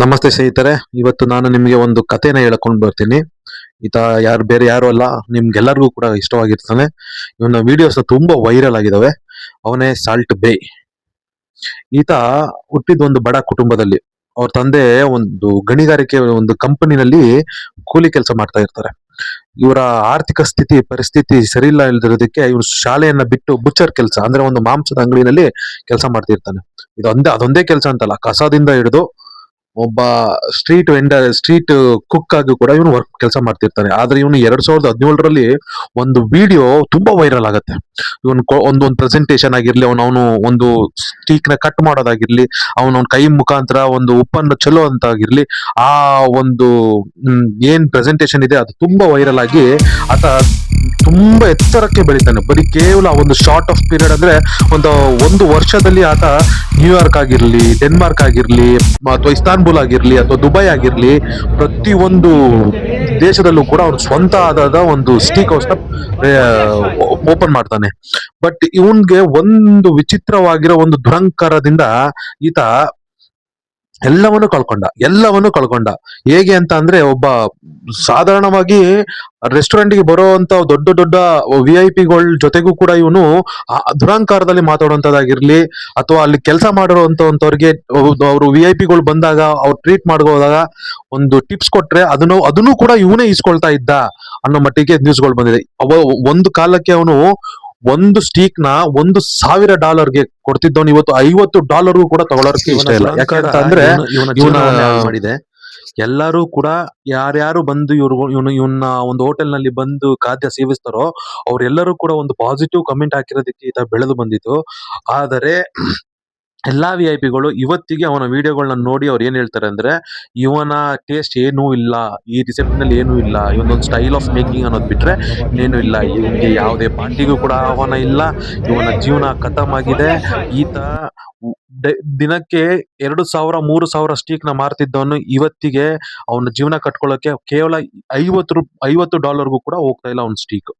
ನಮಸ್ತೆ ಸ್ನೇಹಿತರೆ, ಇವತ್ತು ನಾನು ನಿಮಗೆ ಒಂದು ಕಥೆನ ಹೇಳ್ಕೊಂಡು ಬರ್ತೀನಿ. ಈತ ಬೇರೆ ಯಾರು ಅಲ್ಲ, ನಿಮ್ಗೆಲ್ಲರಿಗೂ ಕೂಡ ಇಷ್ಟವಾಗಿರ್ತಾನೆ. ಇವನ ವಿಡಿಯೋಸ್ ತುಂಬಾ ವೈರಲ್ ಆಗಿದಾವೆ. ಅವನೇ ಸಾಲ್ಟ್ ಬೇ. ಈತ ಹುಟ್ಟಿದ ಒಂದು ಬಡ ಕುಟುಂಬದಲ್ಲಿ. ಅವ್ರ ತಂದೆ ಒಂದು ಗಣಿಗಾರಿಕೆ ಒಂದು ಕಂಪನಿನಲ್ಲಿ ಕೂಲಿ ಕೆಲಸ ಮಾಡ್ತಾ ಇರ್ತಾರೆ. ಇವರ ಆರ್ಥಿಕ ಪರಿಸ್ಥಿತಿ ಸರಿ ಇಲ್ಲ ಇಲ್ದಿರೋದಕ್ಕೆ ಇವ್ರು ಶಾಲೆಯನ್ನ ಬಿಟ್ಟು ಬುಚ್ಚರ್ ಕೆಲಸ ಅಂದ್ರೆ ಒಂದು ಮಾಂಸದ ಅಂಗಡಿನಲ್ಲಿ ಕೆಲಸ ಮಾಡ್ತಿರ್ತಾನೆ. ಅದೊಂದೇ ಕೆಲಸ ಅಂತಲ್ಲ, ಕಸದಿಂದ ಹಿಡಿದು ಒಬ್ಬ ಸ್ಟ್ರೀಟ್ ಕುಕ್ ಆಗಿ ಕೂಡ ಇವನು ವರ್ಕ್ ಕೆಲಸ ಮಾಡ್ತಿರ್ತಾನೆ. ಆದ್ರೆ ಇವನು 2017ರಲ್ಲಿ ಒಂದು ವಿಡಿಯೋ ತುಂಬಾ ವೈರಲ್ ಆಗತ್ತೆ. ಇವನ್ ಒಂದೊಂದು ಪ್ರೆಸೆಂಟೇಶನ್ ಆಗಿರ್ಲಿ, ಅವನು ಒಂದು ಸ್ಟೀಕ್ ನ ಕಟ್ ಮಾಡೋದಾಗಿರ್ಲಿ, ಅವನ ಕೈ ಮುಖಾಂತರ ಒಂದು ಉಪ್ಪನ್ನು ಚೆಲ್ಲೋ ಅಂತ ಆಗಿರ್ಲಿ, ಆ ಒಂದು ಏನ್ ಪ್ರೆಸೆಂಟೇಶನ್ ಇದೆ ಅದು ತುಂಬಾ ವೈರಲ್ ಆಗಿ ಆತ ತುಂಬಾ ಎತ್ತರಕ್ಕೆ ಬೆಳಿತಾನೆ. ಬರೀ ಕೇವಲ ಒಂದು ಶಾರ್ಟ್ ಆಫ್ ಪೀರಿಯಡ್ ಅಂದ್ರೆ ಒಂದು ವರ್ಷದಲ್ಲಿ ಆತ ನ್ಯೂಯಾರ್ಕ್ ಆಗಿರ್ಲಿ, ಡೆನ್ಮಾರ್ಕ್ ಆಗಿರ್ಲಿ, ಅಥವಾ ಇಸ್ತಾನ್ಬುಲ್ ಆಗಿರ್ಲಿ, ಅಥವಾ ದುಬೈ ಆಗಿರ್ಲಿ, ಪ್ರತಿ ಒಂದು ದೇಶದಲ್ಲೂ ಕೂಡ ಅವ್ರ ಸ್ವಂತ ಆದ ಒಂದು ಸ್ಟೀಕ್ ಹೌಸ್ ನ ಓಪನ್ ಮಾಡ್ತಾನೆ. ಬಟ್ ಇವನ್ಗೆ ಒಂದು ವಿಚಿತ್ರವಾಗಿರೋ ಒಂದು ದುರಂಕಾರದಿಂದ ಈತ ಎಲ್ಲವನ್ನೂ ಕಳ್ಕೊಂಡ. ಹೇಗೆ ಅಂತ ಅಂದ್ರೆ, ಒಬ್ಬ ಸಾಧಾರಣವಾಗಿ ರೆಸ್ಟೋರೆಂಟ್ ಗೆ ಬರುವಂತ ದೊಡ್ಡ ದೊಡ್ಡ VIP ಗಳ ಜೊತೆಗೂ ಕೂಡ ಇವನು ದುರಾಂಕಾರದಲ್ಲಿ ಮಾತಾಡುವಂತದ್ದಾಗಿರ್ಲಿ, ಅಥವಾ ಅಲ್ಲಿ ಕೆಲಸ ಮಾಡಿರುವಂತವ್ರಿಗೆ ಅವರು VIP ಗಳು ಬಂದಾಗ ಅವ್ರು ಟ್ರೀಟ್ ಹೋದಾಗ ಒಂದು ಟಿಪ್ಸ್ ಕೊಟ್ರೆ ಅದನ್ನು ಕೂಡ ಇವನೇ ಇಸ್ಕೊಳ್ತಾ ಇದ್ದ ಅನ್ನೋ ಮಟ್ಟಿಗೆ ನ್ಯೂಸ್ಗಳು ಬಂದಿದೆ. ಒಂದು ಕಾಲಕ್ಕೆ ಅವನು ಒಂದು ಸ್ಟೀಕ್ ನ $1,000ಗೆ ಕೊಡ್ತಿದ್ದವನು ಇವತ್ತು $50 ಕೂಡ ತಗೊಳ್ಳೋಕೆ ಇಷ್ಟ ಇಲ್ಲ. ಯಾಕಂತ ಅಂದ್ರೆ ಇವನ ಮಾಡಿದೆ. ಎಲ್ಲರೂ ಕೂಡ ಯಾರ್ಯಾರು ಬಂದು ಇವನ್ನ ಒಂದು ಹೋಟೆಲ್ ನಲ್ಲಿ ಬಂದು ಖಾದ್ಯ ಸೇವಿಸ್ತಾರೋ ಅವ್ರೆಲ್ಲರೂ ಕೂಡ ಒಂದು ಪಾಸಿಟಿವ್ ಕಮೆಂಟ್ ಹಾಕಿರೋದಕ್ಕೆ ಈತ ಬೆಳೆದು ಬಂದಿತ್ತು. ಆದರೆ ಎಲ್ಲಾ VIP ಗಳು ಇವತ್ತಿಗೆ ಅವನ ವಿಡಿಯೋಗಳನ್ನ ನೋಡಿ ಅವ್ರು ಏನ್ ಹೇಳ್ತಾರೆ ಅಂದ್ರೆ, ಇವನ ಟೇಸ್ಟ್ ಏನೂ ಇಲ್ಲ, ಈ ರಿಸೆಪ್ಟ್ ನಲ್ಲಿ ಏನೂ ಇಲ್ಲ, ಇವನೊಂದು ಸ್ಟೈಲ್ ಆಫ್ ಮೇಕಿಂಗ್ ಅನ್ನೋದು ಬಿಟ್ರೆ ಇನ್ನೇನು ಇಲ್ಲ, ಇವನ್ಗೆ ಯಾವುದೇ ಪಾರ್ಟಿಗೂ ಕೂಡ ಆಹ್ವಾನ ಇಲ್ಲ, ಇವನ ಜೀವನ ಖತಮ್ ಆಗಿದೆ. ಈತ ದಿನಕ್ಕೆ 2,000 3,000 ಸ್ಟೀಕ್ ನ ಮಾರ್ತಿದ್ದವನು ಇವತ್ತಿಗೆ ಅವನ ಜೀವನ ಕಟ್ಕೊಳ್ಳೋಕೆ ಕೇವಲ $50 ಕೂಡ ಹೋಗ್ತಾ ಇಲ್ಲ ಅವನ ಸ್ಟೀಕ್.